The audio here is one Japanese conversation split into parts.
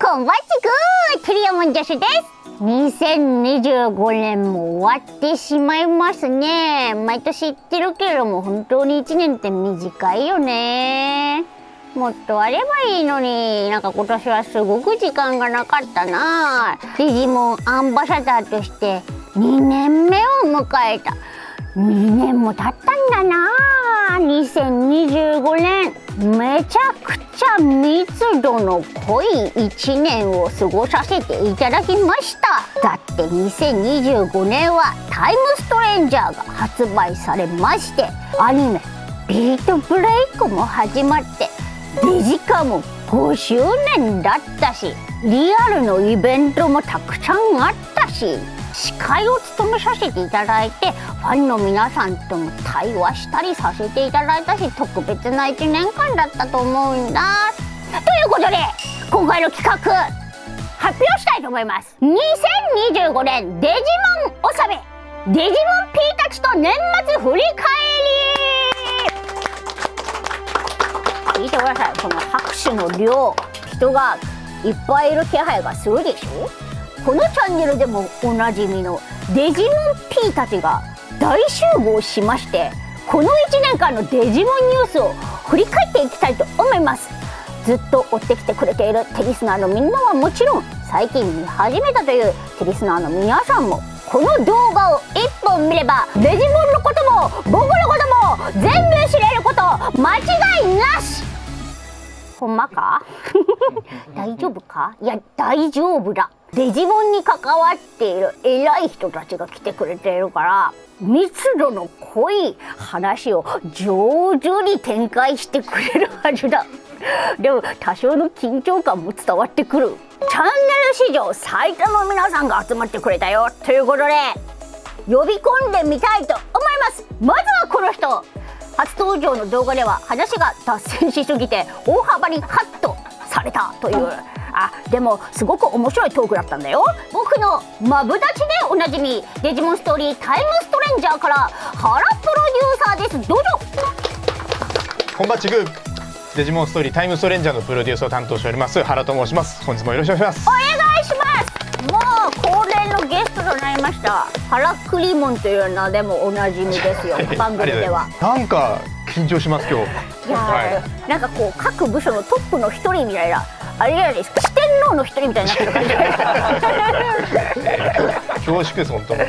こんばんちくテリアモン女子です。2025年も終わってしまいますね。毎年言ってるけれども本当に1年って短いよね。もっとあればいいのに、なんか今年はすごく時間がなかったな。デジモンアンバサダーとして2年目を迎えた。2年も経ったんだな。2025年めちゃくちゃ密度の濃い1年を過ごさせていただきました。だって2025年はタイムストレンジャーが発売されまして、アニメビートブレイクも始まって、デジカも5周年だったし、リアルのイベントもたくさんあったし、司会を務めさせていただいて、ファンの皆さんとも対話したりさせていただいたし、特別な1年間だったと思うんだ。ということで今回の企画発表したいと思います。2025年デジモン納め、デジモン P たちと年末振り返り。聞いてください、この拍手の量。人がいっぱいいる気配がするでしょ。このチャンネルでもおなじみのデジモン P たちが大集合しまして、この1年間のデジモンニュースを振り返っていきたいと思います。ずっと追ってきてくれているテリスナーのみんなはもちろん、最近見始めたというテリスナーの皆さんも、この動画を1本見ればデジモンのことも僕のことも全部知れること間違いなし。ほんまか大丈夫か。いや大丈夫だ。デジモンに関わっている偉い人たちが来てくれているから、密度の濃い話を上手に展開してくれるはずだ。でも多少の緊張感も伝わってくる。チャンネル史上最多の皆さんが集まってくれたよということで、呼び込んでみたいと思います。まずはこの人。初登場の動画では話が脱線しすぎて大幅にカットされたという、でもすごく面白いトークだったんだよ。僕のマブダチでおなじみ、デジモンストーリータイムストレンジャーから原プロデューサーです。どうぞ。こんばんちぐデジモンストーリータイムストレンジャーのプロデュースを担当しております原と申します。本日もよろしくお願いします。お願いします。もう恒例のゲストとなりました原クリモンという名でもおなじみですよ番組では。なんか緊張します今日。いや、なんかこう各部署のトップの一人みたいな、あれじゃないですか、四天王の一人みたいになってる感じじゃないですか。恐縮です本当に。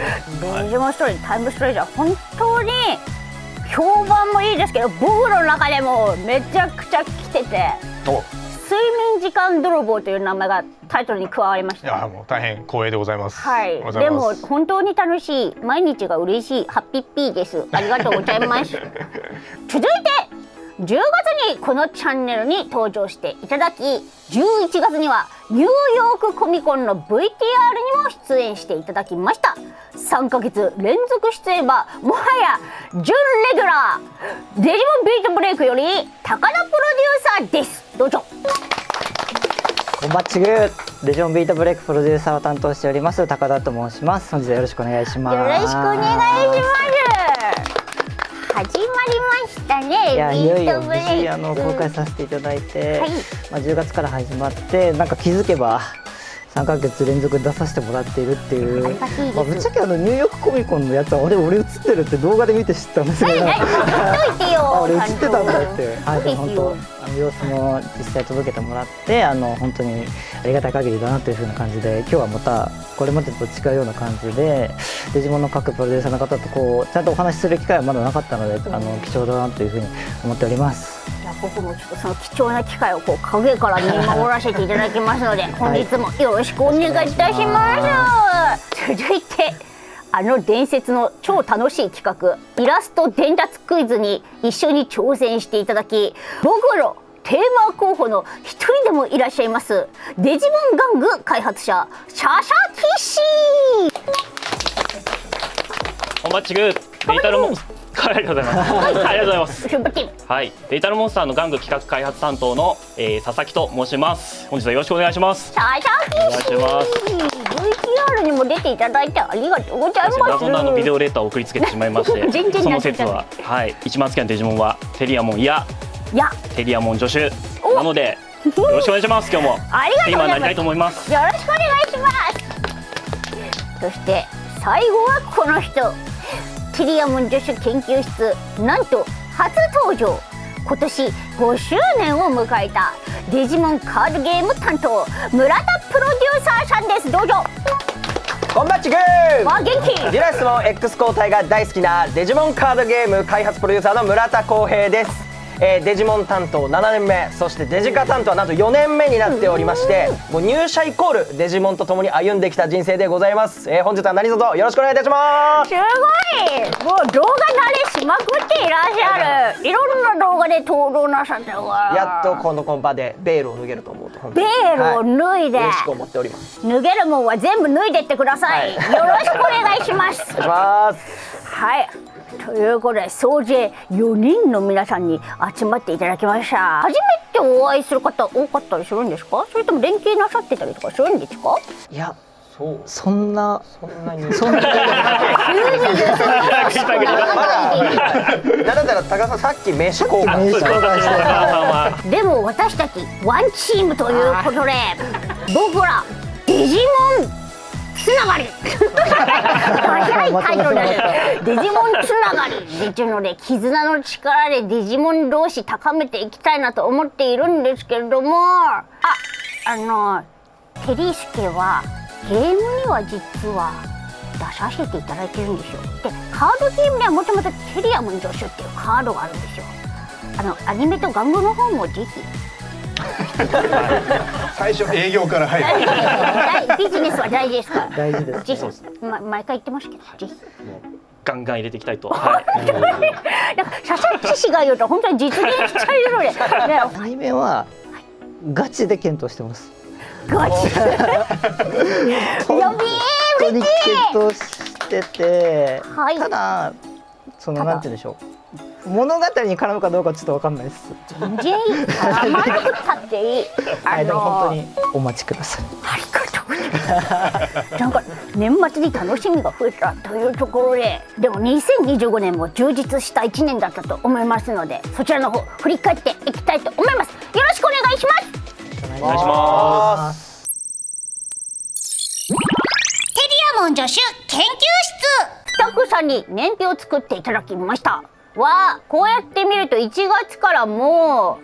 デジモンストーリータイムストレンジャー本当に評判もいいですけど、僕の中でもめちゃくちゃ来てて、睡眠時間泥棒という名前がタイトルに加わりました。いやもう大変光栄でございます。はい。でも本当に楽しい、毎日が嬉しいハッピーピーです。ありがとうございます。続いて10月にこのチャンネルに登場していただき、11月にはニューヨークコミコンの VTR にも出演していただきました。3ヶ月連続出演はもはや準レギュラー、デジモンビートブレイクより高田プロデューサーです。どうぞ。こんばんちぐデジモンビートブレイクプロデューサーを担当しております高田と申します。本日はよろしくお願いします。よろしくお願いします。始まりましたね。いやいよいよ無ビートブレイ事ク公開させていただいて、はい、10月から始まって、なんか気づけば3ヶ月連続出させてもらっているっていう。ありがたいです。ぶっちゃけニューヨークコミコンのやつは俺映ってるって動画で見て知ったんですけど、言っといてよ。俺映ってたんだって。はい、本当様子も実際届けてもらって、本当にありがたい限りだなという風な感じで、今日はまたこれまでと違うような感じでデジモンの各プロデューサーの方とちゃんとお話しする機会はまだなかったので、貴重だなという風に思っております。いや、僕もちょっとその貴重な機会を影から見守らせていただきますので、本日もよろしくお願いいたします。続いて伝説の超楽しい企画、イラスト伝達クイズに一緒に挑戦していただき、僕のテーマ候補の一人でもいらっしゃいますデジモン玩具開発者シャシャキシこんばんちぐデジタルモンスターありがとうございます。ありがとうございます。はい、デジタルモンスターの玩具企画開発担当の、佐々木と申します。本日はよろしくお願いします。シャシャキシお願いします。VTR にも出ていただいてありがとうございます。謎のビデオレーターを送りつけてしまいまして全然その説は、一番好きなデジモンはテリアモンやテリアモン助手なので、よろしくお願いします。今日もありがとうございます今なりたいと思います。よろしくお願いしますそして最後はこの人テリアモン女子研究室なんと初登場今年5周年を迎えたデジモンカードゲーム担当村田プロデューサーさんです。どうぞ。こんばっちぐーわ元気デュラスモン X 交代が大好きなデジモンカードゲーム開発プロデューサーの村田康平です。デジモン担当7年目、そしてデジカ担当はなんと4年目になっておりまして、もう入社イコールデジモンと共に歩んできた人生でございます。本日は何卒よろしくお願いいたします。すごいもう動画慣れしまくっていらっしゃる。いろんな動画で登場なさってるわ。やっとこのコンパでベールを脱げると思うと本当ベにールを脱いで、嬉しく思っております。脱げるもんは全部脱いでってください、はいよろしくお願いしますお願いします。はいということで総勢4人の皆さんに集まっていただきました。初めてお会いする方多かったりするんですか？それとも連携なさってたりとかするんですか？いやそうそんなにそんなまだなんだったら高さんさっき名刺交換名刺交換してでも私たちワンチームということで僕らデジモンつながり早いタイトルでデジモンつながりっていうので絆の力でデジモン同士高めていきたいなと思っているんですけれども、テリスケはゲームには実は出させていただいてるんですよ。でカードゲームにはもともとテリアムン助手っていうカードがあるんですよ。アニメと玩具の方もぜひ最初営業から入るビジネスは大事ですから大事です。ぜひ、毎回言ってますけど、ぜひガンガン入れていきたいと。はい。なんか佐々木氏が言うと本当に実現しちゃうので、ね、対面はガチで検討してます。ガチやべ本当にえ嬉しい検討してて、はいただそのなんて言うんでしょう、物語に絡むかどうかちょっと分かんないです。全然いい絡まなくたっていいはい、でも本当にお待ちください。ありがとうございますなんか年末に楽しみが増えたというところで、でも2025年も充実した1年だったと思いますので、そちらの方振り返っていきたいと思います。よろしくお願いします。お願いします。テリアモン助手研究室スタッフさんに年表を作っていただきましたわ。こうやって見ると1月からもう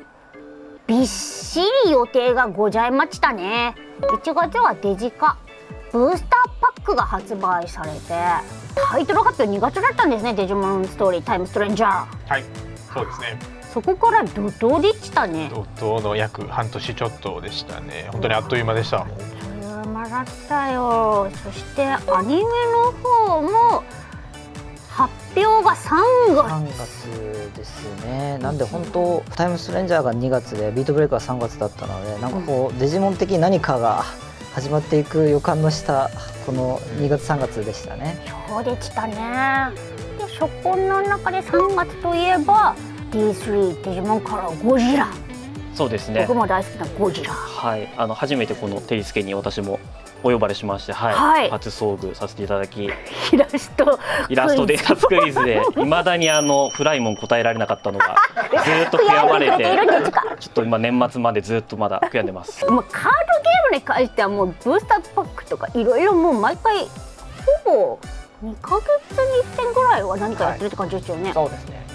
びっしり予定がございましたね。1月はデジカブースターパックが発売されて、タイトル発表2月だったんですね。デジモンストーリータイムストレンジャー。はいそうですね。そこから怒涛でしたね。怒涛の約半年ちょっとでしたね。本当にあっという間でした。車だったよ。そしてアニメの方も発表が3 3月ですね。なんで本当タイムストレンジャーが2月でビートブレイクが3月だったので、なんかこうデジモン的に何かが始まっていく予感のしたこの2月3月でしたね。そうでしたね。でそこの中で3月といえば D3 デジモンカラーゴジラ、そうですね。僕も大好きなゴジラ。はい。初めてこのテリスケに私もお呼ばれしまして、はい。はい初遭遇させていただき、イラストで初クイズで未だにフライモン答えられなかったのがずーっと悔やまれて、悔やまれているんですか。ちょっと今年末までずっとまだ悔やんでます。もうカードゲームに関してはもうブースターパックとかいろいろもう毎回ほぼ2ヶ月に1点ぐらいは何かやってるって感じですよね。そうですね。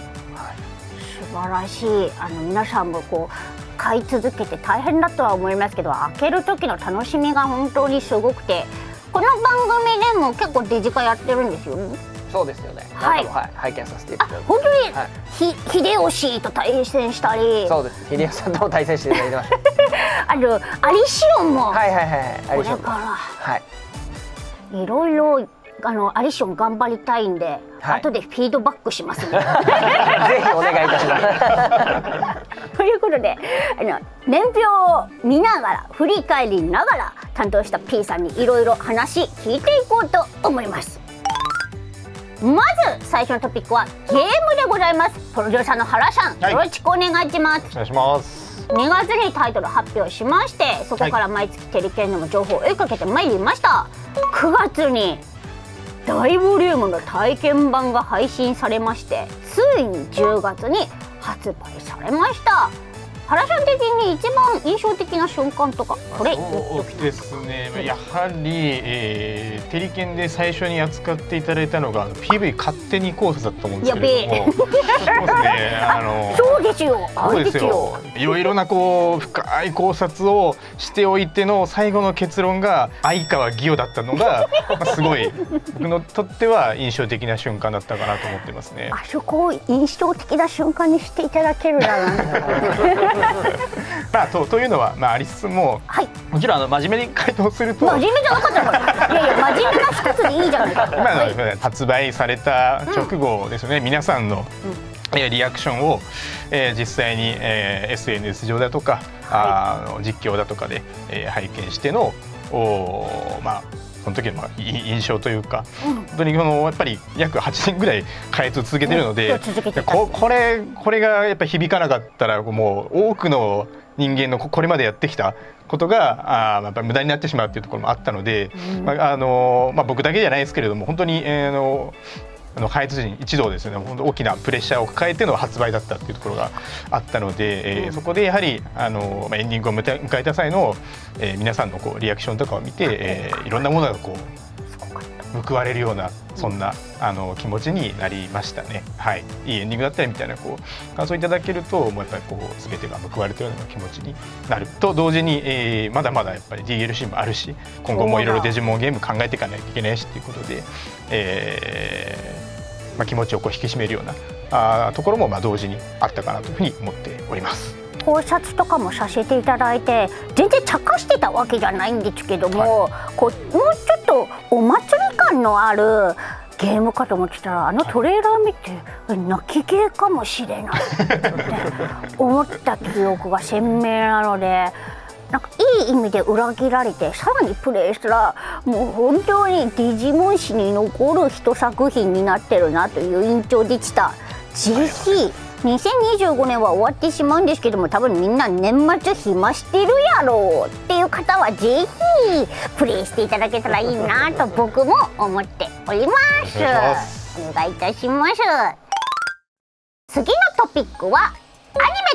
素晴らしい。皆さんもこう買い続けて大変だとは思いますけど、開ける時の楽しみが本当にすごくて、この番組でも結構デジカやってるんですよね。そうですよね。はいなんかも拝見させていただいて。本当に、はい秀吉と対戦したり、そうです。秀吉さんとも対戦していただいてましアリシオンも、た。はいはいはい。ありがとうございますこれかはい。らいろいろアリシオン頑張りたいんで、はい後でフィードバックしますね。ぜひお願いいたします。ということで年表を見ながら振り返りながら担当した P さんにいろいろ話聞いていこうと思います。まず最初のトピックはゲームでございます。プロデューサーの原さん、はいよろしくお願いします。お願いします。2月にタイトル発表しまして、そこから毎月テレケンでも情報を追いかけてまいりました。9月に大ボリュームの体験版が配信されまして、ついに10月に発売されました。原さん的に一番印象的な瞬間とかこれそうですね、やはり、テリケンで最初に扱っていただいたのが PV 勝手に考察だったと思うんですけれども、そうですね、そうですよ、そうですよ、いろいろなこう深い考察をしておいての最後の結論が相川義雄だったのがすごい僕のとっては印象的な瞬間だったかなと思ってますね。あそこを印象的な瞬間にしていただけるななんてまあ、というのは、まあ、ありつつも、はい、もちろん真面目に回答すると真面目じゃなかったのかいやいや真面目な一つでいいじゃないか今の発売された直後ですね、皆さんの、リアクションを、実際に、SNS 上だとか、実況だとかで、拝見してのまあその時の印象というか、本当にやっぱり約8年ぐらい開発を続けてるので、これがやっぱり響かなかったらもう多くの人間のこれまでやってきたことがやっぱり無駄になってしまうっていうところもあったので、僕だけじゃないですけれども本当に開発陣一同ですね、本当大きなプレッシャーを抱えての発売だったっていうところがあったので、そこでやはりエンディングを迎えた際の、皆さんのリアクションとかを見て、いろんなものが報われるようなそんな気持ちになりましたね。はい、いいエンディングだったりみたいな感想いただけると、もうやっぱり全てが報われたような気持ちになると同時に、まだまだやっぱり DLC もあるし、今後もいろいろデジモンゲーム考えていかないといけないしということで、気持ちを引き締めるようなところも同時にあったかなというふうに思っております。考察とかもさせていただいて全然茶化してたわけじゃないんですけども、もうちょっとお祭り感のあるゲームかと思ってたら、トレーラー見て泣きゲーかもしれないって思った記憶が鮮明なので、なんかいい意味で裏切られてさらにプレイしたらもう本当にデジモン史に残る一作品になってるなという印象でした。ぜひ2025年は終わってしまうんですけども、多分みんな年末暇してるやろうっていう方はぜひプレイしていただけたらいいなと僕も思っております。お願いいたします。次のトピックはア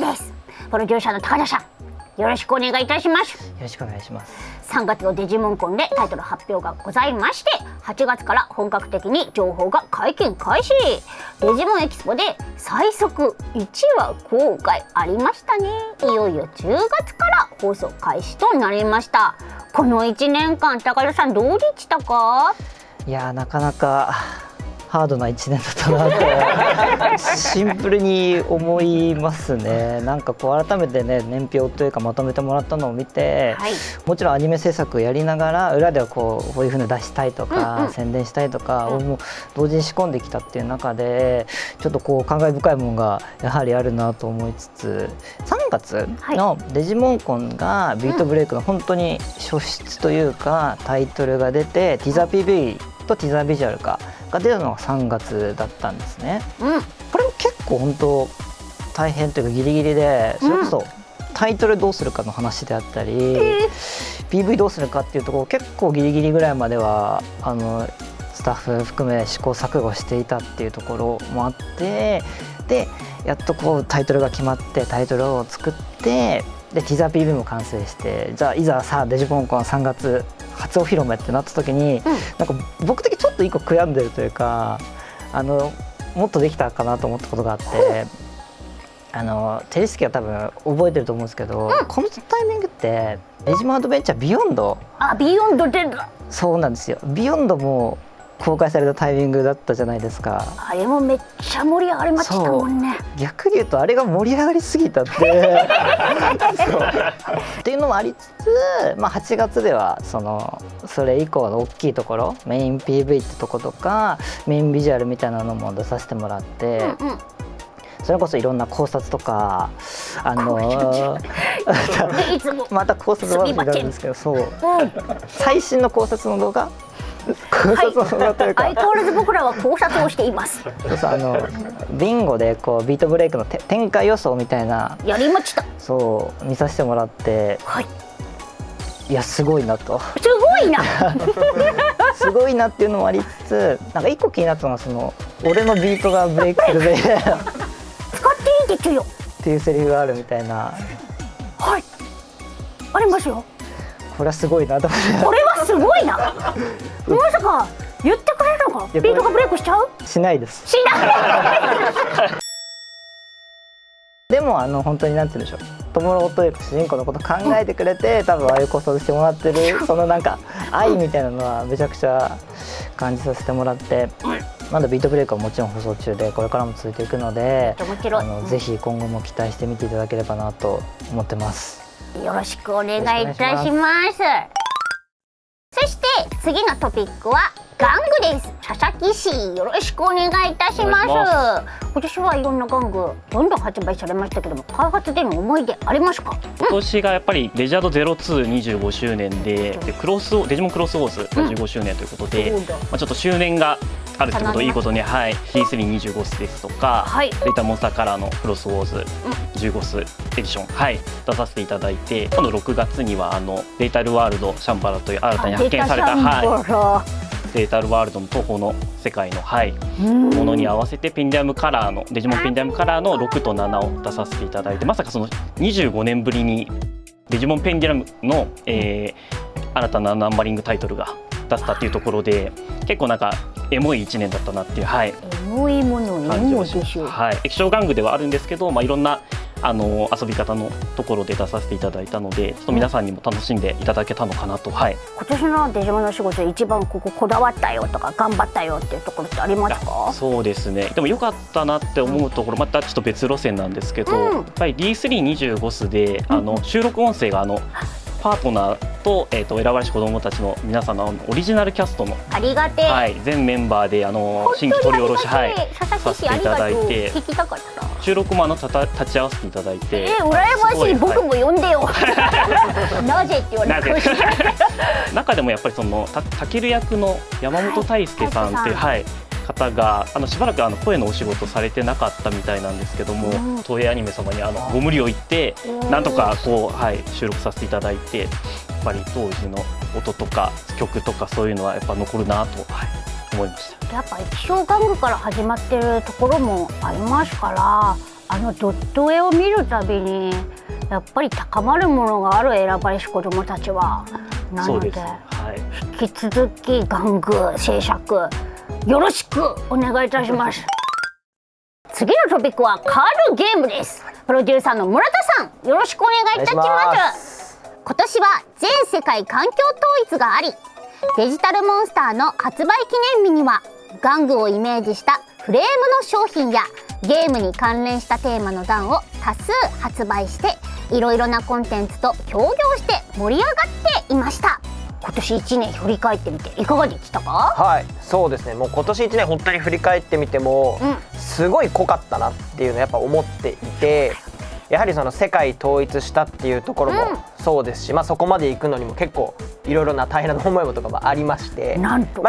ニメです。プロデューサーの高田さん、よろしくお願いいたします。よろしくお願いします。3月のデジモンコンでタイトル発表がございまして、8月から本格的に情報が解禁開始。デジモンエキスポで最速1話公開ありましたね。いよいよ10月から放送開始となりました。この1年間高田さんどうでしたか？いやなかなかハードな1年だったなとシンプルに思いますね。なんか改めてね、年表というかまとめてもらったのを見て、はい、もちろんアニメ制作やりながら裏ではこういう風に出したいとか、宣伝したいとかをもう同時に仕込んできたっていう中で、ちょっと感慨深いものがやはりあるなと思いつつ、3月のデジモンコンがビートブレイクの本当に初出というかタイトルが出て、ティザー PV とティザービジュアルが出たのが3月だったんですね。これも結構本当大変というかギリギリで、それこそタイトルどうするかの話であったり、PV どうするかっていうところ結構ギリギリぐらいまではスタッフ含め試行錯誤していたっていうところもあって、でやっとタイトルが決まってタイトルを作って、でティザー PV も完成して、じゃあいざさあデジモンコン3月初お披露目ってなった時に、なんか僕的にちょっと一個悔やんでるというか、もっとできたかなと思ったことがあって、テレスキは多分覚えてると思うんですけど、このタイミングってデジモンアドベンチャービヨンド、ビヨンド出た。そうなんですよ。ビヨンドも公開されたタイミングだったじゃないですか。あれもめっちゃ盛り上がりましたもんね。逆に言うとあれが盛り上がりすぎたってっていうのもありつつ、8月ではそれ以降の大きいところ、メイン PV ってとことかメインビジュアルみたいなのも出させてもらって、それこそいろんな考察とかまた考察話になるんですけど、最新の考察の動画、考察の動画というか、相変わらず僕らは考察をしています。ビンゴでビートブレイクの展開予想みたいなやりました。そう見させてもらって、いやすごいなと。すごいなすごいなっていうのもありつつ、なんか一個気になったのが俺のビートがブレイクするで使っていいですよっていうセリフがあるみたいな。ありますよ。これはすごいなと思ってこれはすごいな。まさか言ってくれるのか。ビートがブレイクしちゃう？しないです。しないでも本当になんて言うんでしょう、友郎というか主人公のこと考えてくれて、多分ああいう構想してもらってるそのなんか愛みたいなのはめちゃくちゃ感じさせてもらって、まだビートブレイクはもちろん放送中でこれからも続いていくので、ぜひ今後も期待して見ていただければなと思ってます。よろしくお願いいたします。そして次のトピックは玩具です。佐々木氏、よろしくお願いいたします。今年はいろんな玩具どんどん発売されましたけども、開発での思い出ありますか？今年がやっぱりレジャード0225周年で、デジモンクロスウォーズが15周年ということで、ちょっと周年があるってこといいことね、はい、D325 スですとか、レイターモンスターカラーのクロスウォーズ15スエディション、はい、出させていただいて、今度6月にはレイタルワールドシャンバラという新たに発見された、レイタルワールドの徒歩の世界の、ものに合わせてペンディアムカラーのデジモンペンディアムカラーの6と7を出させていただいて、まさかその25年ぶりにデジモンペンディアムの、新たなナンバリングタイトルが出せたっていうところで、結構なんかエモい1年だったなっていう、エモいものエモいでしょう。液晶玩具ではあるんですけど、いろんな遊び方のところで出させていただいたので、ちょっと皆さんにも楽しんでいただけたのかなと。今年のデジモンの仕事で一番こだわったよとか頑張ったよっていうところってありますか？そうですね、でも良かったなって思うところ、またちょっと別路線なんですけど、やっぱり D325 スで収録音声がパートナーと、選ばれし子どもたちの皆さんのオリジナルキャストのありがてえ、全メンバーで新規取り下ろし、させていただいて、聞きたかった。収録も立ち会わせていただいて、羨ましい、僕も呼んでよなぜって言われて中でもやっぱりそのタケル役の山本大輔さんっていう方がしばらく声のお仕事されてなかったみたいなんですけども、東映アニメ様にご無理を言ってなんとか収録させていただいて、やっぱり当時の音とか曲とかそういうのはやっぱ残るなと思いました。やっぱ液晶玩具から始まってるところもありますから、ドット絵を見るたびにやっぱり高まるものがある選ばれし子どもたちは。なので、引き続き玩具制作よろしくお願いいたします。次のトピックはカードゲームです。プロデューサーの村田さん、よろしくお願いいたします。今年は全世界環境統一があり、デジタルモンスターの発売記念日には玩具をイメージしたフレームの商品やゲームに関連したテーマの段を多数発売して、いろいろなコンテンツと協業して盛り上がっていました。今年1年振り返ってみていかがでしたか？そうですね、もう今年1年本当に振り返ってみても、すごい濃かったなっていうのをやっぱ思っていて、やはりその世界統一したっていうところもそうですし、そこまで行くのにも結構いろいろな大変な思いもとかもありまして、で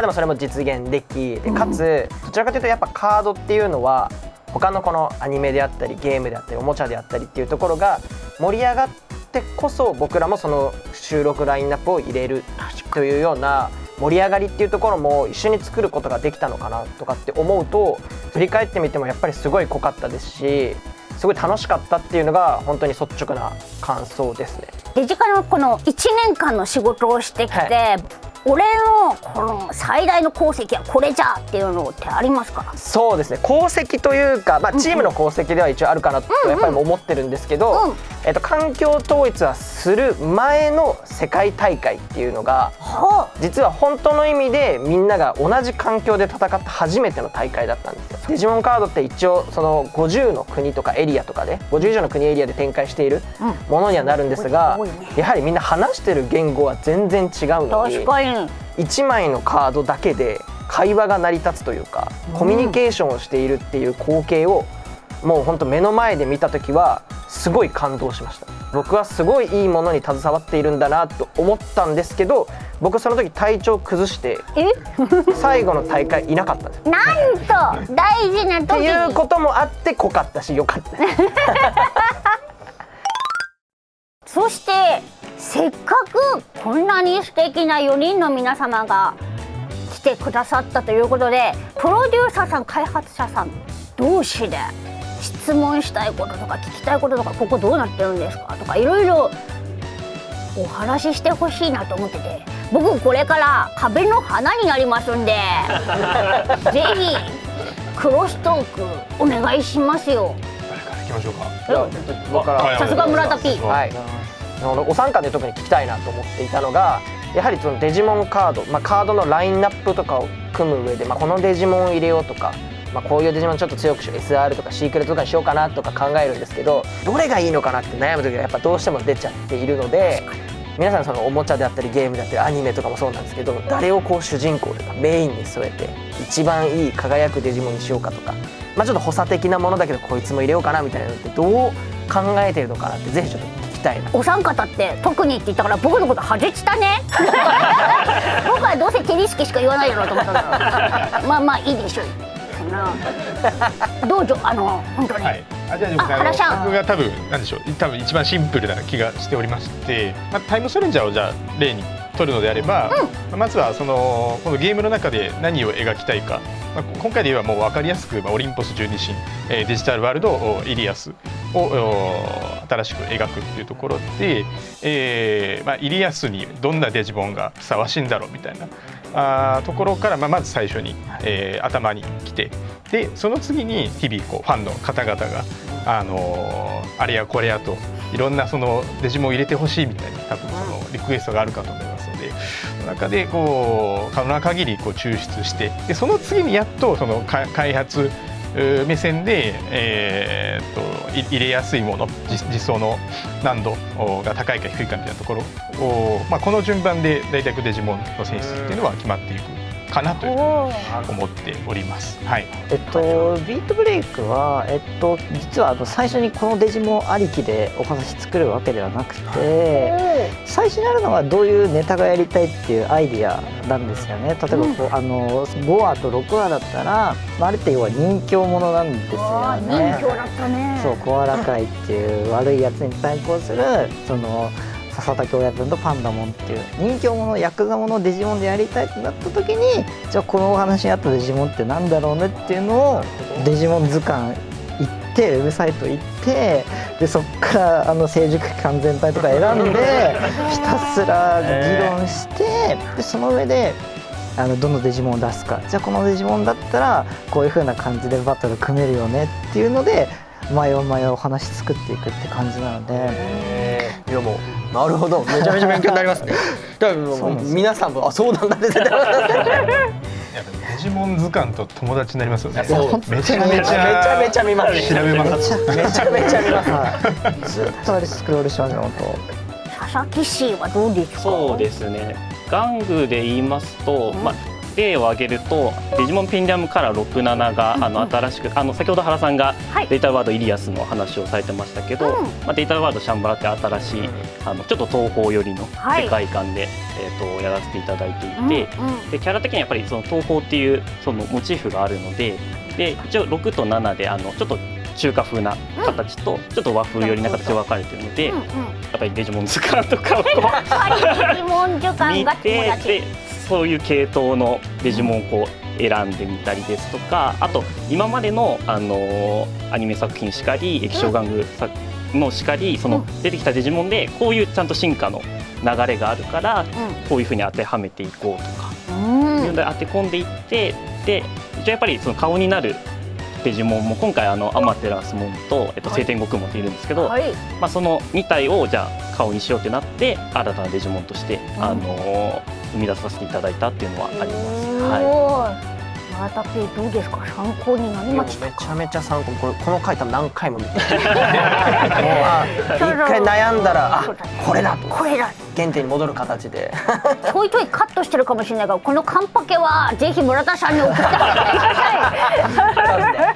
もそれも実現でき、かつどちらかというとやっぱカードっていうのは他のこのアニメであったりゲームであったりおもちゃであったりっていうところが盛り上がってこそ、僕らもその収録ラインナップを入れるというような盛り上がりっていうところも一緒に作ることができたのかなとかって思うと、振り返ってみてもやっぱりすごい濃かったですし、すごい楽しかったっていうのが本当に率直な感想ですね。デジカのこの1年間の仕事をしてきて、俺のこの最大の功績はこれじゃっていうのってありますか？そうですね、功績というか、チームの功績では一応あるかなとやっぱり思ってるんですけど、環境統一はする前の世界大会っていうのが、実は本当の意味でみんなが同じ環境で戦った初めての大会だったんですよ。デジモンカードって一応その50の国とかエリアとかで50以上の国エリアで展開しているものにはなるんですが、やはりみんな話してる言語は全然違うのに、1枚のカードだけで会話が成り立つというか、コミュニケーションをしているっていう光景をもう本当目の前で見た時はすごい感動しました。僕はすごいいいものに携わっているんだなと思ったんですけど、僕その時体調崩して最後の大会いなかったんですよ。なんと大事な時にっていうこともあって濃かったし良かったそしてせっかくこんなに素敵な4人の皆様が来てくださったということで、プロデューサーさん開発者さん同士で質問したいこととか聞きたいこととか、ここどうなってるんですかとかいろいろお話ししてほしいなと思ってて、僕これから壁の花になりますんでぜひクロストークお願いしますよ。誰から行きましょうか。僕からさすが村田 P。はい、お三方で特に聞きたいなと思っていたのが、やはりそのデジモンカード、カードのラインナップとかを組む上で、このデジモンを入れようとか、こういうデジモンちょっと強くしよう、 SR とかシークレットとかにしようかなとか考えるんですけど、どれがいいのかなって悩む時がやっぱどうしても出ちゃっているので、皆さんそのおもちゃであったりゲームであったりアニメとかもそうなんですけど、誰をこう主人公とかメインに添えて一番いい輝くデジモンにしようかとか、ちょっと補佐的なものだけどこいつも入れようかなみたいなのってどう考えてるのかなって、ぜひちょっと聞きたいな。お三方って特にって言ったから僕のこと外したね僕はどうせテニス機しか言わないだろうと思ったからまあいいでしょう。どうぞ本当に、はい、じゃあ原さん僕が多分一番シンプルな気がしておりまして、タイムストレンジャーをじゃあ例に取るのであれば、まずはこのゲームの中で何を描きたいか、今回で言えばもう分かりやすく、オリンポス十二神、デジタルワールドイリアスを新しく描くっていうところで、イリアスにどんなデジモンがふさわしいんだろうみたいなところから、まず最初に、頭に来て、でその次に日々ファンの方々があれやこれやといろんなそのデジモンを入れてほしいみたいな多分そのリクエストがあるかと思いますので、その中で可能な限り抽出して、でその次にやっとその開発目線で、入れやすいもの、実装の難度が高いか低いかみたいなところを、この順番で大体デジモンの選出っていうのは決まっていくかなというふうに思っております。はい。ビートブレイクは実は最初にこのデジモンありきでお話作るわけではなくて、最初にあるのはどういうネタがやりたいっていうアイディアなんですよね。例えば5話と6話だったら、あれって要は人形ものなんですよね。人形だったね。そう、コアラ界っていう悪いやつに対抗する笹竹親分とパンダモンっていう人気者ヤクザものデジモンでやりたいってなった時に、じゃあこのお話にあったデジモンってなんだろうねっていうのをデジモン図鑑行ってウェブサイト行って、でそっから成熟期間全体とか選んでひたすら議論して、でその上でどのデジモンを出すか、じゃあこのデジモンだったらこういう風な感じでバトル組めるよねっていうので毎話お話作っていくって感じなので、いやもうなるほど、めちゃめちゃ勉強になりますね。だから皆さんもそうなんだって絶対デジモン図鑑と友達になりますよね。めちゃめちゃ見ます。調べます。めちゃめちゃ見ます。ずっとあれスクロールしますね、本当。佐々木氏はどうですか？そうですね。玩具で言いますと、例を挙げるとデジモンペンディアムカラー67が新しく先ほど原さんがデータワードイリアスの話をされてましたけど、データワードシャンバラって新しいちょっと東宝寄りの世界観でやらせていただいていて、でキャラ的にはやっぱりその東宝っていうそのモチーフがあるので、一応6と7でちょっと中華風な形とちょっと和風寄りな形で分かれてるので、やっぱりデジモン図鑑とかをデジモン図鑑が友達。そういう系統のデジモンを選んでみたりですとか、あと今までの、アニメ作品しかり液晶玩具のしかり、その出てきたデジモンでこういうちゃんと進化の流れがあるから、こういうふうに当てはめていこうとか、いうので当て込んでいって、で一応やっぱりその顔になるデジモンも今回アマテラスモンと、晴天国モンっているんですけど、その2体をじゃあ顔にしようってなって新たなデジモンとして、生み出させていただいたっていうのはあります。村田 P どうですか？参考になりましたか？めちゃめちゃ参考。この回多分何回も見て一回悩んだらこれだと原点に戻る形でちょいちょいカットしてるかもしれないが、このカンパケはぜひ村田さんに送ってください。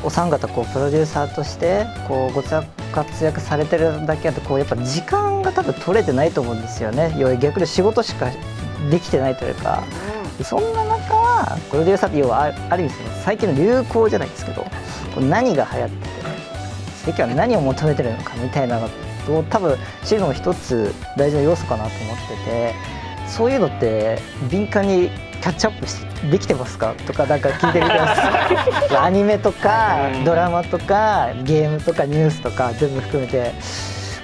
お三方プロデューサーとしてご活躍されてるだけあってやっぱ時間が多分取れてないと思うんですよね。逆に仕事しかできてないというか、そんな中プロデューサーって要はある意味最近の流行じゃないですけど、何が流行ってて世間は何を求めてるのかみたいなのを多分知るのも一つ大事な要素かなと思ってて、そういうのって敏感にキャッチアップできてますかとかなんか聞いてみたいですアニメとかドラマとかゲームとかニュースとか全部含めて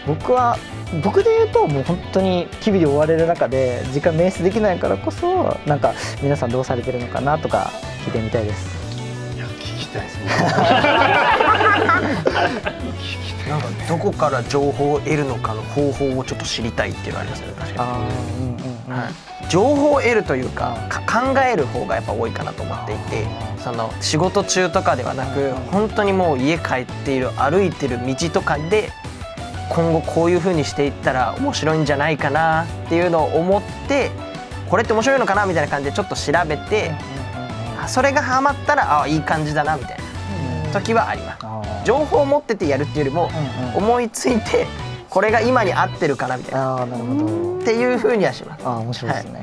僕で言うともう本当に日々で追われる中で時間捻出できないからこそなんか皆さんどうされてるのかなとか聞いてみたいです。いや聞きたいですね。なんかどこから情報を得るのかの方法をちょっと知りたいっていうのがありますよね。確かに、情報を得るというか、考える方がやっぱ多いかなと思っていて、その仕事中とかではなく本当にもう家帰っている歩いてる道とかで今後こういう風にしていったら面白いんじゃないかなっていうのを思って、これって面白いのかなみたいな感じでちょっと調べて、それがハマったらいい感じだなみたいな時はあります。情報を持っててやるっていうよりも、思いついてこれが今に合ってるかなみたいなっていう風にはします。面白いですね。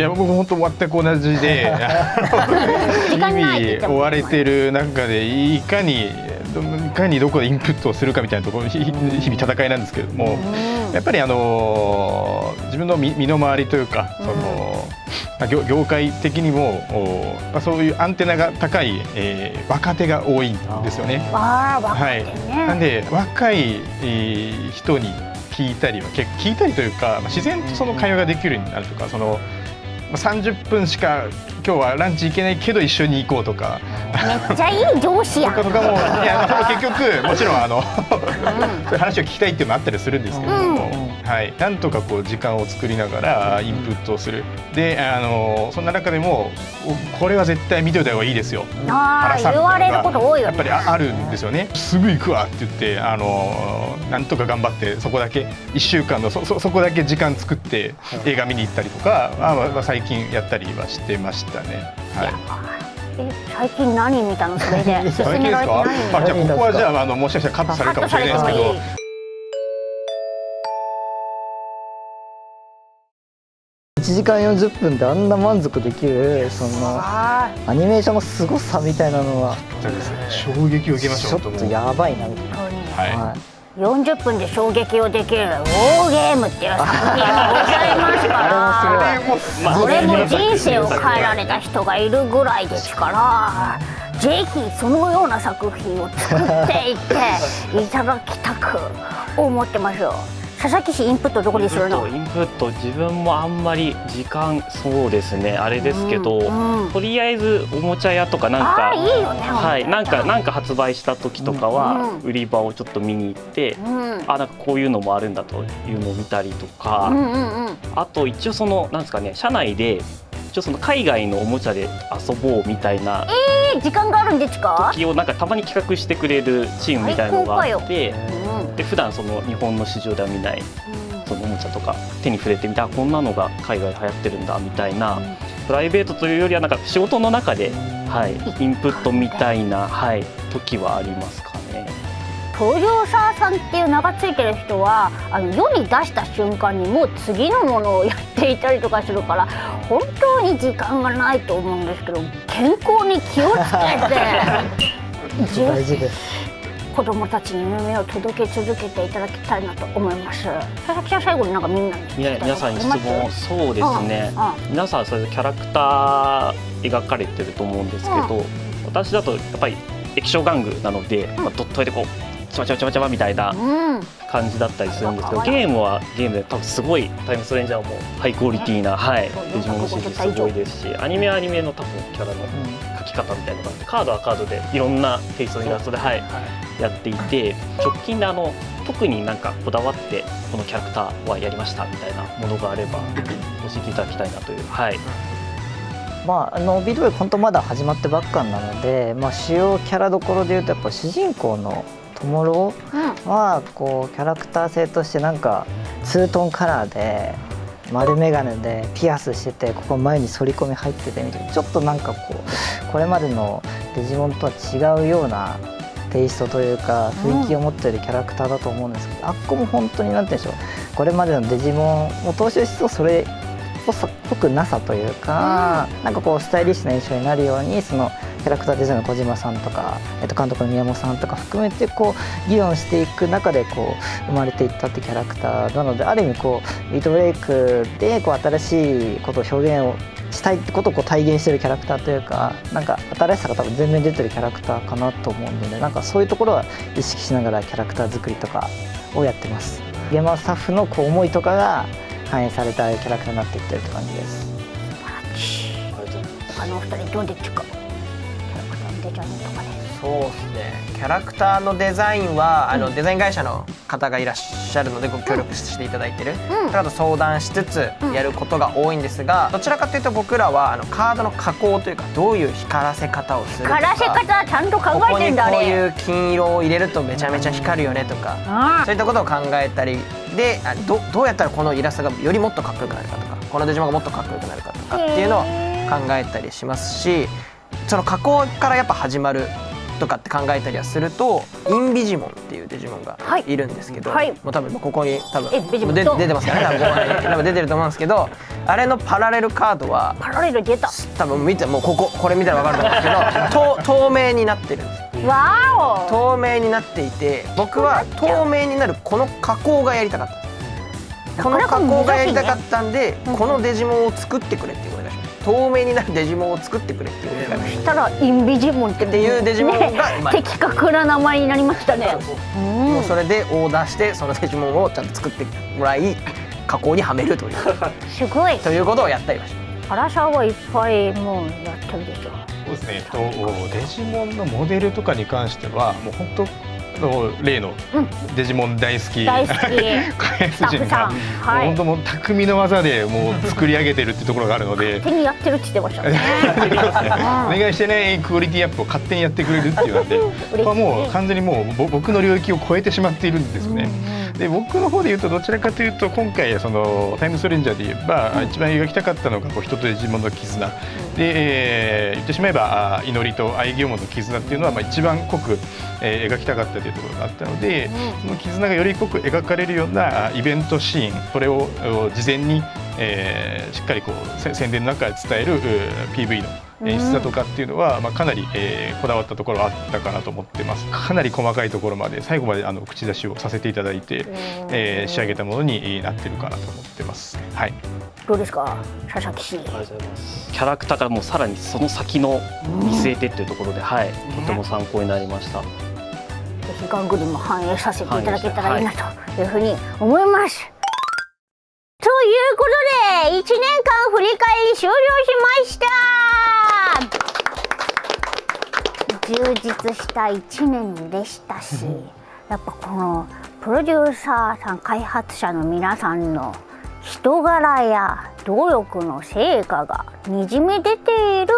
いや僕本当全く同じで日々追われてる中でいかにどこでインプットをするかみたいなところ日々戦いなんですけれども、やっぱり自分の身の回りというか業界的にもそういうアンテナが高い若手が多いんですよね。なんで若い人に聞いたりというか自然とその会話ができるようになるとか、30分しか今日はランチ行けないけど一緒に行こうとか、めっちゃいい上司やんとかもいや結局もちろんそういう話を聞きたいっていうのもあったりするんですけれども、なんとかこう時間を作りながらインプットをする。でそんな中でもこれは絶対見ておいた方がいいですよ、言われること多いよね。やっぱりあるんですよね。すぐ行くわって言ってなんとか頑張ってそこだけ1週間のそこだけ時間作って映画見に行ったりとか、最近やったりはしてましたね。最近何見たの？それで勧められて何見たの？じゃあここはじゃあもしかしたらカットされるかもしれないですけど、1時間40分であんな満足できるアニメーションの凄さみたいなのは衝撃を受けました。ちょっとやばいなみたいな。40分で衝撃をできるウォーゲームっていう作品がございますからそれも人生を変えられた人がいるぐらいですから、ぜひそのような作品を作っていっていただきたく思ってますよ。佐々木氏インプットどこにするの？インプット自分もあんまり時間そうですねあれですけど、とりあえずおもちゃ屋とかなんかいいよね、なんか発売した時とかは売り場をちょっと見に行って、なんかこういうのもあるんだというのを見たりとか、あと一応なんですかね、社内で一応海外のおもちゃで遊ぼうみたいな時間があるんですか？時をなんかたまに企画してくれるチームみたいなのがあって、で普段日本の市場では見ないおもちゃとか手に触れてみたこんなのが海外で流行ってるんだみたいな、プライベートというよりはなんか仕事の中で、インプットみたいな、時はありますかね。プロデューサーさんっていう名がついてる人は世に出した瞬間にもう次のものをやっていたりとかするから本当に時間がないと思うんですけど、健康に気をつけて大事です。子どもたちに夢を届け続けていただきたいなと思います。佐々木さん最後になんかみんなに皆さんに質問、そうですね、皆さんそれぞれキャラクター描かれてると思うんですけど、私だとやっぱり液晶玩具なので、ドット絵でこうちまちまちまちまみたいな感じだったりするんですけど、ゲームはゲームで多分すごいタイムストレンジャーもハイクオリティな、デジモンの CG すごいですし、アニメはアニメの多分キャラの描き方みたいなのがあって、カードはカードでいろんなテイストのイラストでやっていて、直近で特になんかこだわってこのキャラクターはやりましたみたいなものがあれば教えていただきたいなという。ビデオ本当まだ始まってばっかなので、主要キャラどころでいうとやっぱ主人公のトモロはこうキャラクター性としてなんかツートンカラーで丸眼鏡でピアスしてて、ここ前に反り込み入っててみたいな、ちょっとなんかこれまでのデジモンとは違うようなテイストというか雰囲気を持っているキャラクターだと思うんですけど、あっこも本当になんて言うんでしょう、これまでのデジモンを踏襲しつつそれっぽくなさというか、なんかこうスタイリッシュな印象になるようにそのキャラクターデザインの小島さんとか、監督の宮本さんとか含めてこう議論していく中でこう生まれていったってキャラクターなので、ある意味こうビートブレイクでこう新しいことを表現をしたいってことをこう体現してるキャラクターというか、なんか新しさが多分全面出てるキャラクターかなと思うので、なんかそういうところは意識しながらキャラクター作りとかをやってます。現場スタッフのこう思いとかが反映されたキャラクターになっていってるって感じです。他のお二人どうでっちゅうか、キャラクターのデザインとかで。そうですね。キャラクターのデザインはデザイン会社の方がいらっしゃるのでご協力していただいてる方と相談しつつやることが多いんですが、どちらかというと僕らはカードの加工というか、どういう光らせ方をするとか、光らせ方ちゃんと考えてんだね。ここにこういう金色を入れるとめちゃめちゃ光るよねとか、そういったことを考えたりで、どうやったらこのイラストがよりもっとかっこよくなるかとか、このデジモンがもっとかっこよくなるかとかっていうのを考えたりしますし、その加工からやっぱ始まるとかって考えたりはすると、インビジモンっていうデジモンがいるんですけど、もう多分ここに多分出てますからね、多分出てると思うんですけど、あれのパラレルカードはパラレル出た。多分見てもうこれ見たら分かると思うんですけど透明になってるんです。わお。透明になっていて、僕は透明になるこの加工がやりたかった。この加工がやりたかったんで、このデジモンを作ってくれっていうお願いします。透明になるデジモンを作ってくれっていうお願いします。そしたらインビジモンっていうデジモンが生まれた。的確な名前になりましたね。もうそれでオーダーしてそのデジモンをちゃんと作ってもらい、加工にはめるというすごい。ということをやったりました。原さんはいっぱいもうやってるでしょ。そうですね。デジモンのモデルとかに関してはもう本当例のデジモン大好き大好き開発陣が本当もう匠の技でもう作り上げてるってところがあるので、手にやってるって言ってましたね。お願いしてね、クオリティアップを勝手にやってくれるっていうので、これはもう完全にもう僕の領域を超えてしまっているんですね。で僕の方で言うとどちらかというと、今回そのタイムストレンジャーで言えば一番描きたかったのが人とデジモンの絆で、言ってしまえば祈りと愛行の絆っていうのは一番濃く描きたかったというところがあったので、その絆がより濃く描かれるようなイベントシーン、それを事前にしっかりこう宣伝の中で伝える PV の演出だとかっていうのは、かなりこだわったところはあったかなと思ってます。かなり細かいところまで最後まで口出しをさせていただいて、仕上げたものになってるかなと思ってます。はい。どうですか、佐々木氏。ありがとうございます。キャラクターがもうさらにその先の見据えてっていうところで、はい、とても参考になりました。ぜひガングリも反映させていただけたらいいなというふうに思います。ということで1年間振り返り終了しました。充実した1年でしたし、やっぱこのプロデューサーさん、開発者の皆さんの人柄や努力の成果がにじみ出ている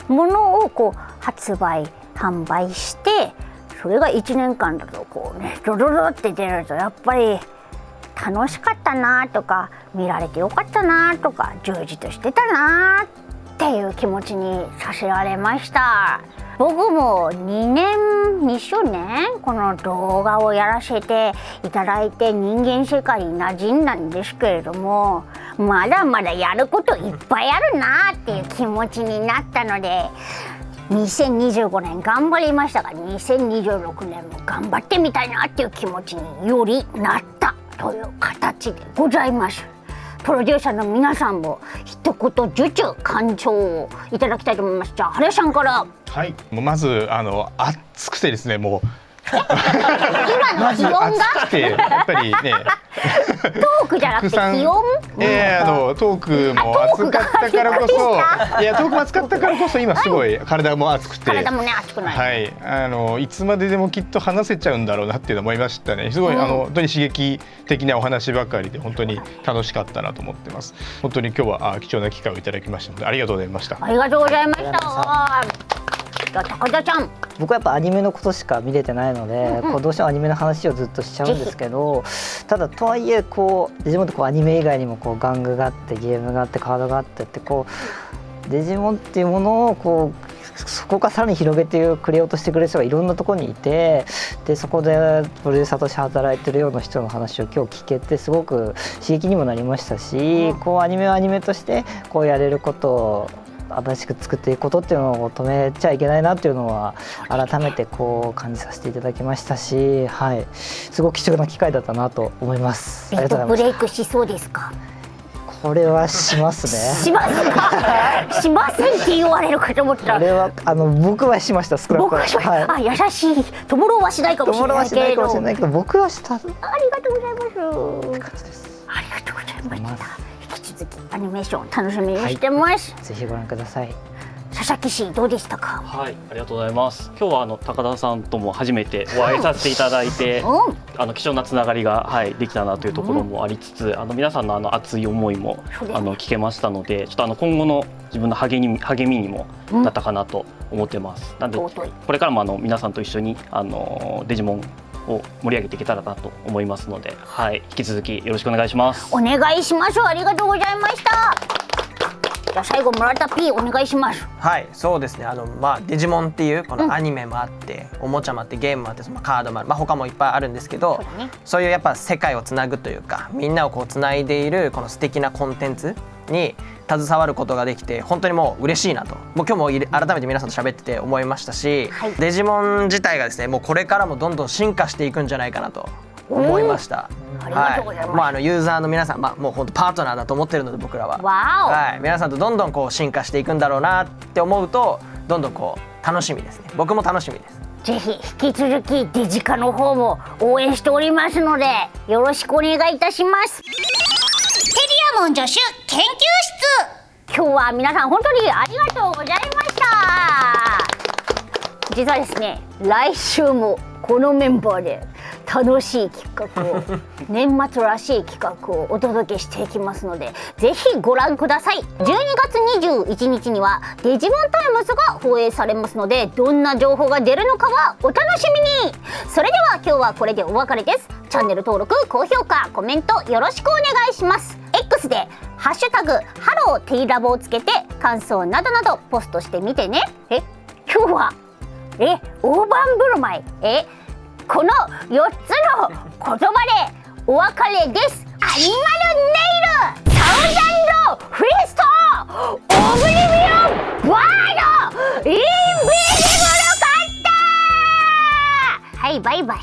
ものをこう発売販売して、それが1年間だとこうねドドドって出ると、やっぱり楽しかったなとか、見られてよかったなとか、充実してたなっていう気持ちにさせられました。僕も2周年この動画をやらせていただいて人間世界に馴染んだんですけれども、まだまだやることいっぱいあるなっていう気持ちになったので、2025年頑張りましたが、2026年も頑張ってみたいなっていう気持ちによりなったという形でございます。プロデューサーの皆さんも一言受注感想をいただきたいと思います。じゃあ原さんから。はい、まず暑くてですね、もう今の気温が暑くてやっぱりねトークじゃなくて気温、トークも暑かったからこそ、トークも暑かったからこそ今すごい体も暑くて、体もね熱くない、はい、いつまででもきっと話せちゃうんだろうなっていうのを思いましたね。すごい本当に刺激的なお話ばかりで本当に楽しかったなと思ってます。本当に今日は貴重な機会をいただきましたのでありがとうございました。ありがとうございました。高田ちゃん。僕はやっぱアニメのことしか見れてないので、こうどうしてもアニメの話をずっとしちゃうんですけど、ただとはいえこうデジモンってこうアニメ以外にもこう玩具があってゲームがあってカードがあってってこうデジモンっていうものをこうそこからさらに広げてくれようとしてくれる人がいろんなところにいて、でそこでプロデューサーとして働いてるような人の話を今日聞けてすごく刺激にもなりましたし、こうアニメはアニメとしてこうやれることを新しく作っていくことっていうのを止めちゃいけないなっていうのは改めてこう感じさせていただきましたし、はい、すごく貴重な機会だったなと思います。ビートブレイクしそうですか？これはしますね。しますか？しませんって言われるかと思ったら。これは僕はしました。少なくとも。僕はしました。はい、あ、優しい。ともろはしないかもしれないけれど。僕はした。ありがとうございます。って感じです。ありがとうございました。引き続きアニメーション楽しみにしてます。ぜひご覧ください。佐々木氏どうでしたか？はい、ありがとうございます。今日は高田さんとも初めてお会いさせていただいて、貴重なつながりが、できたなというところもありつつ、皆さんの熱い思いも聞けましたので、ちょっと今後の自分の励みにもなったかなと思ってます。なんでこれからも皆さんと一緒にデジモンを盛り上げていけたらなと思いますので、引き続きよろしくお願いします。お願いします。ありがとうございました。じゃあ最後村田 P お願いします。はい、そうですね。デジモンっていうこのアニメもあって、おもちゃもあってゲームもあって、カードもある、他もいっぱいあるんですけど、そういうやっぱ世界をつなぐというか、みんなをこうつないでいるこの素敵なコンテンツに携わることができて本当にもう嬉しいなと、もう今日も改めて皆さんと喋ってて思いましたし、デジモン自体がですね、もうこれからもどんどん進化していくんじゃないかなと思いました。ありがとうございます。ユーザーの皆さん、もう本当パートナーだと思ってるので僕らは、皆さんとどんどんこう進化していくんだろうなって思うと、どんどんこう楽しみですね。僕も楽しみです。ぜひ引き続きデジカの方も応援しておりますのでよろしくお願いいたします。テリアモン助手研究室、今日は皆さん本当にありがとうございました。実はですね、来週もこのメンバーで楽しい企画を年末らしい企画をお届けしていきますのでぜひご覧ください。12月21日にはデジモンタイムズが放映されますので、どんな情報が出るのかはお楽しみに。それでは今日はこれでお別れです。チャンネル登録、高評価、コメントよろしくお願いします。 X でハッシュタグハローテイラボをつけて感想などなどポストしてみてね。今日は大盤振る舞いこの4つの言葉でお別れです。アニマルネイル、サウザンドフィスト、オブリビオン、バード、インビジブルカッター。はい、バイバイ。